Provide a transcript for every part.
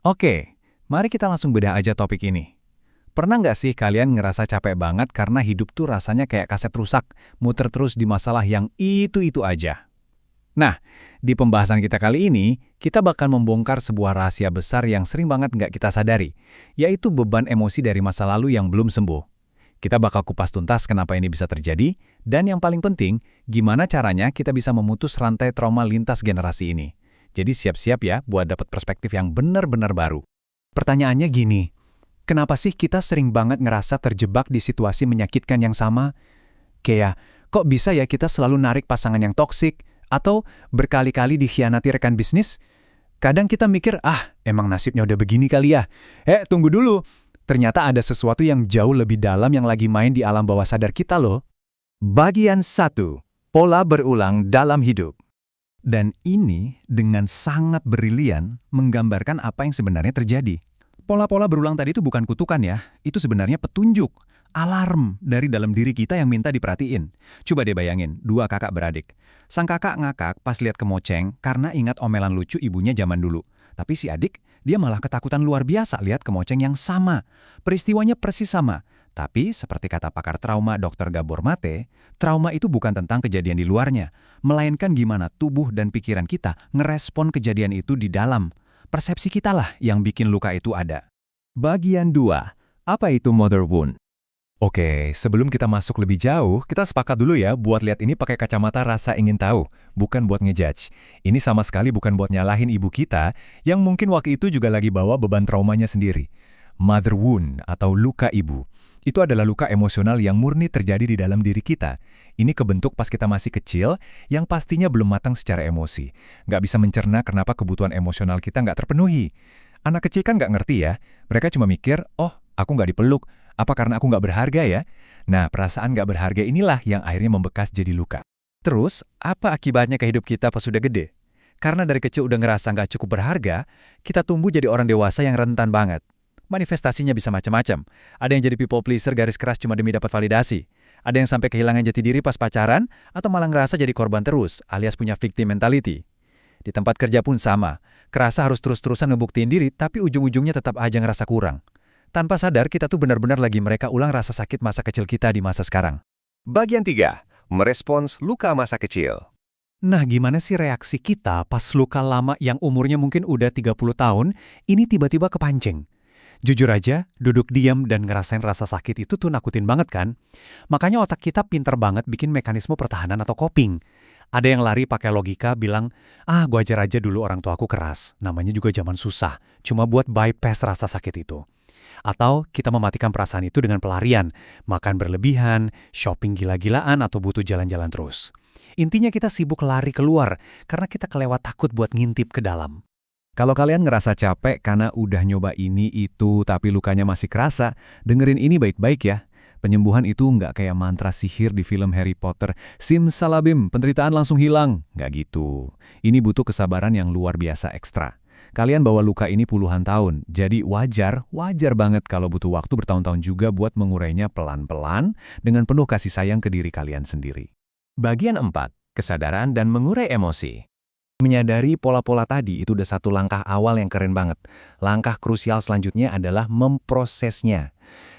Oke, mari kita langsung bedah aja topik ini. Pernah nggak sih kalian ngerasa capek banget karena hidup tuh rasanya kayak kaset rusak, muter terus di masalah yang itu-itu aja? Nah, di pembahasan kita kali ini, kita bakal membongkar sebuah rahasia besar yang sering banget nggak kita sadari, yaitu beban emosi dari masa lalu yang belum sembuh. Kita bakal kupas tuntas kenapa ini bisa terjadi, dan yang paling penting, gimana caranya kita bisa memutus rantai trauma lintas generasi ini. Jadi siap-siap ya buat dapat perspektif yang benar-benar baru. Pertanyaannya gini, kenapa sih kita sering banget ngerasa terjebak di situasi menyakitkan yang sama? Kayak, kok bisa ya kita selalu narik pasangan yang toksik, atau berkali-kali dikhianati rekan bisnis? Kadang kita mikir, emang nasibnya udah begini kali ya. Tunggu dulu. Ternyata ada sesuatu yang jauh lebih dalam yang lagi main di alam bawah sadar kita loh. Bagian 1. Pola berulang dalam hidup. Dan ini dengan sangat brilian menggambarkan apa yang sebenarnya terjadi. Pola-pola berulang tadi itu bukan kutukan ya, itu sebenarnya petunjuk, alarm dari dalam diri kita yang minta diperhatiin. Coba deh bayangin, dua kakak beradik. Sang kakak ngakak pas lihat kemoceng karena ingat omelan lucu ibunya zaman dulu. Tapi si adik, dia malah ketakutan luar biasa lihat kemoceng yang sama. Peristiwanya persis sama. Tapi, seperti kata pakar trauma Dr. Gabor Mate, trauma itu bukan tentang kejadian di luarnya, melainkan gimana tubuh dan pikiran kita ngerespon kejadian itu di dalam. Persepsi kita lah yang bikin luka itu ada. Bagian 2. Apa itu mother wound? Oke, sebelum kita masuk lebih jauh, kita sepakat dulu ya buat lihat ini pakai kacamata rasa ingin tahu, bukan buat ngejudge. Ini sama sekali bukan buat nyalahin ibu kita, yang mungkin waktu itu juga lagi bawa beban traumanya sendiri. Mother wound atau luka ibu. Itu adalah luka emosional yang murni terjadi di dalam diri kita. Ini kebentuk pas kita masih kecil, yang pastinya belum matang secara emosi. Nggak bisa mencerna kenapa kebutuhan emosional kita nggak terpenuhi. Anak kecil kan nggak ngerti ya. Mereka cuma mikir, aku nggak dipeluk. Apa karena aku nggak berharga ya? Nah, perasaan nggak berharga inilah yang akhirnya membekas jadi luka. Terus, apa akibatnya ke hidup kita pas sudah gede? Karena dari kecil udah ngerasa nggak cukup berharga, kita tumbuh jadi orang dewasa yang rentan banget. Manifestasinya bisa macam-macam. Ada yang jadi people pleaser garis keras cuma demi dapat validasi. Ada yang sampai kehilangan jati diri pas pacaran, atau malah ngerasa jadi korban terus, alias punya victim mentality. Di tempat kerja pun sama. Kerasa harus terus-terusan ngebuktiin diri, tapi ujung-ujungnya tetap aja ngerasa kurang. Tanpa sadar, kita tuh benar-benar lagi mereka ulang rasa sakit masa kecil kita di masa sekarang. Bagian 3. Merespons luka masa kecil. Nah, gimana sih reaksi kita pas luka lama yang umurnya mungkin udah 30 tahun, ini tiba-tiba kepancing? Jujur aja, duduk diam dan ngerasain rasa sakit itu tuh nakutin banget kan? Makanya otak kita pinter banget bikin mekanisme pertahanan atau coping. Ada yang lari pakai logika bilang, gue ajar aja dulu orang tuaku keras, namanya juga zaman susah, cuma buat bypass rasa sakit itu. Atau kita mematikan perasaan itu dengan pelarian, makan berlebihan, shopping gila-gilaan atau butuh jalan-jalan terus. Intinya kita sibuk lari keluar, karena kita kelewat takut buat ngintip ke dalam. Kalau kalian ngerasa capek karena udah nyoba ini itu tapi lukanya masih kerasa, dengerin ini baik-baik ya. Penyembuhan itu nggak kayak mantra sihir di film Harry Potter, simsalabim, penderitaan langsung hilang. Nggak gitu. Ini butuh kesabaran yang luar biasa ekstra. Kalian bawa luka ini puluhan tahun, jadi wajar banget kalau butuh waktu bertahun-tahun juga buat mengurainya pelan-pelan dengan penuh kasih sayang ke diri kalian sendiri. Bagian 4. Kesadaran dan mengurai emosi. Menyadari pola-pola tadi itu udah satu langkah awal yang keren banget. Langkah krusial selanjutnya adalah memprosesnya.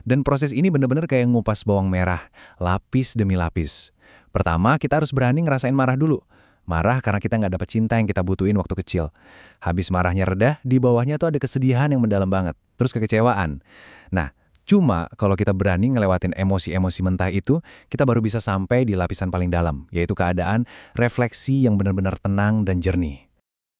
Dan proses ini benar-benar kayak ngupas bawang merah, lapis demi lapis. Pertama, kita harus berani ngerasain marah dulu. Marah karena kita nggak dapat cinta yang kita butuhin waktu kecil. Habis marahnya reda, di bawahnya tuh ada kesedihan yang mendalam banget. Terus kekecewaan. Nah, cuma kalau kita berani ngelewatin emosi-emosi mentah itu, kita baru bisa sampai di lapisan paling dalam, yaitu keadaan refleksi yang benar-benar tenang dan jernih.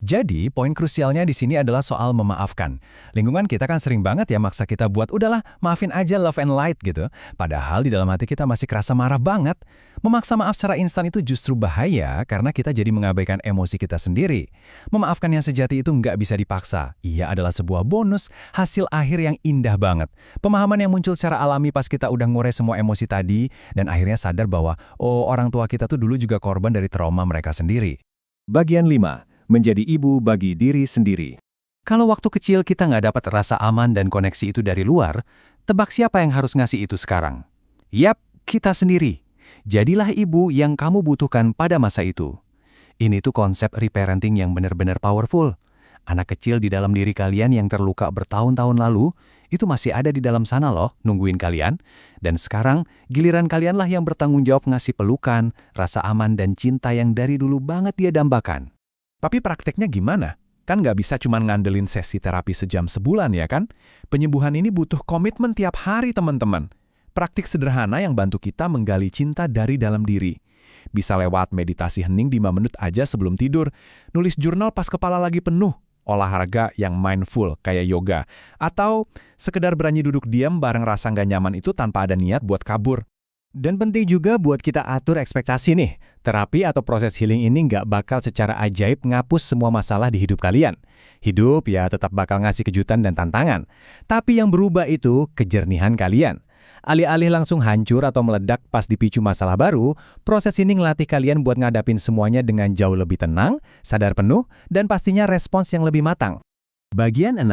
Jadi, poin krusialnya di sini adalah soal memaafkan. Lingkungan kita kan sering banget ya maksa kita buat, udahlah, maafin aja love and light gitu. Padahal di dalam hati kita masih kerasa marah banget. Memaksa maaf secara instan itu justru bahaya karena kita jadi mengabaikan emosi kita sendiri. Memaafkan yang sejati itu nggak bisa dipaksa. Ia adalah sebuah bonus, hasil akhir yang indah banget. Pemahaman yang muncul secara alami pas kita udah ngurai semua emosi tadi, dan akhirnya sadar bahwa, orang tua kita tuh dulu juga korban dari trauma mereka sendiri. Bagian 5. Menjadi ibu bagi diri sendiri. Kalau waktu kecil kita nggak dapat rasa aman dan koneksi itu dari luar, tebak siapa yang harus ngasih itu sekarang? Yap, kita sendiri. Jadilah ibu yang kamu butuhkan pada masa itu. Ini tuh konsep reparenting yang benar-benar powerful. Anak kecil di dalam diri kalian yang terluka bertahun-tahun lalu, itu masih ada di dalam sana loh, nungguin kalian. Dan sekarang, giliran kalianlah yang bertanggung jawab ngasih pelukan, rasa aman dan cinta yang dari dulu banget dia dambakan. Tapi prakteknya gimana? Kan nggak bisa cuma ngandelin sesi terapi sejam sebulan ya kan? Penyembuhan ini butuh komitmen tiap hari teman-teman. Praktik sederhana yang bantu kita menggali cinta dari dalam diri. Bisa lewat meditasi hening 5 menit aja sebelum tidur, nulis jurnal pas kepala lagi penuh, olahraga yang mindful kayak yoga, atau sekedar berani duduk diam bareng rasa nggak nyaman itu tanpa ada niat buat kabur. Dan penting juga buat kita atur ekspektasi nih. Terapi atau proses healing ini nggak bakal secara ajaib ngapus semua masalah di hidup kalian. Hidup ya tetap bakal ngasih kejutan dan tantangan. Tapi yang berubah itu kejernihan kalian. Alih-alih langsung hancur atau meledak pas dipicu masalah baru, proses ini ngelatih kalian buat ngadapin semuanya dengan jauh lebih tenang, sadar penuh, dan pastinya respons yang lebih matang. Bagian 6.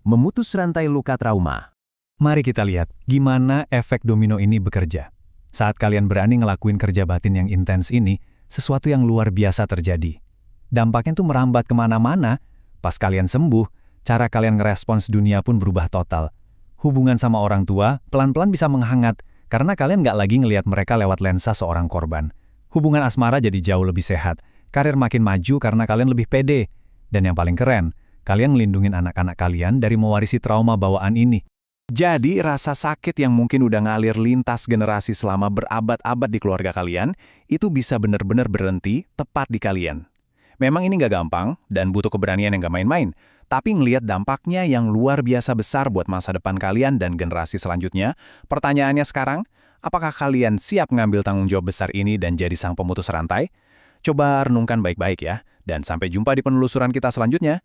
Memutus rantai luka trauma. Mari kita lihat gimana efek domino ini bekerja. Saat kalian berani ngelakuin kerja batin yang intens ini, sesuatu yang luar biasa terjadi. Dampaknya tuh merambat kemana-mana. Pas kalian sembuh, cara kalian ngerespons dunia pun berubah total. Hubungan sama orang tua pelan-pelan bisa menghangat karena kalian nggak lagi ngelihat mereka lewat lensa seorang korban. Hubungan asmara jadi jauh lebih sehat. Karir makin maju karena kalian lebih pede. Dan yang paling keren, kalian ngelindungin anak-anak kalian dari mewarisi trauma bawaan ini. Jadi, rasa sakit yang mungkin udah ngalir lintas generasi selama berabad-abad di keluarga kalian, itu bisa benar-benar berhenti tepat di kalian. Memang ini nggak gampang dan butuh keberanian yang nggak main-main, tapi ngelihat dampaknya yang luar biasa besar buat masa depan kalian dan generasi selanjutnya, pertanyaannya sekarang, apakah kalian siap ngambil tanggung jawab besar ini dan jadi sang pemutus rantai? Coba renungkan baik-baik ya, dan sampai jumpa di penelusuran kita selanjutnya.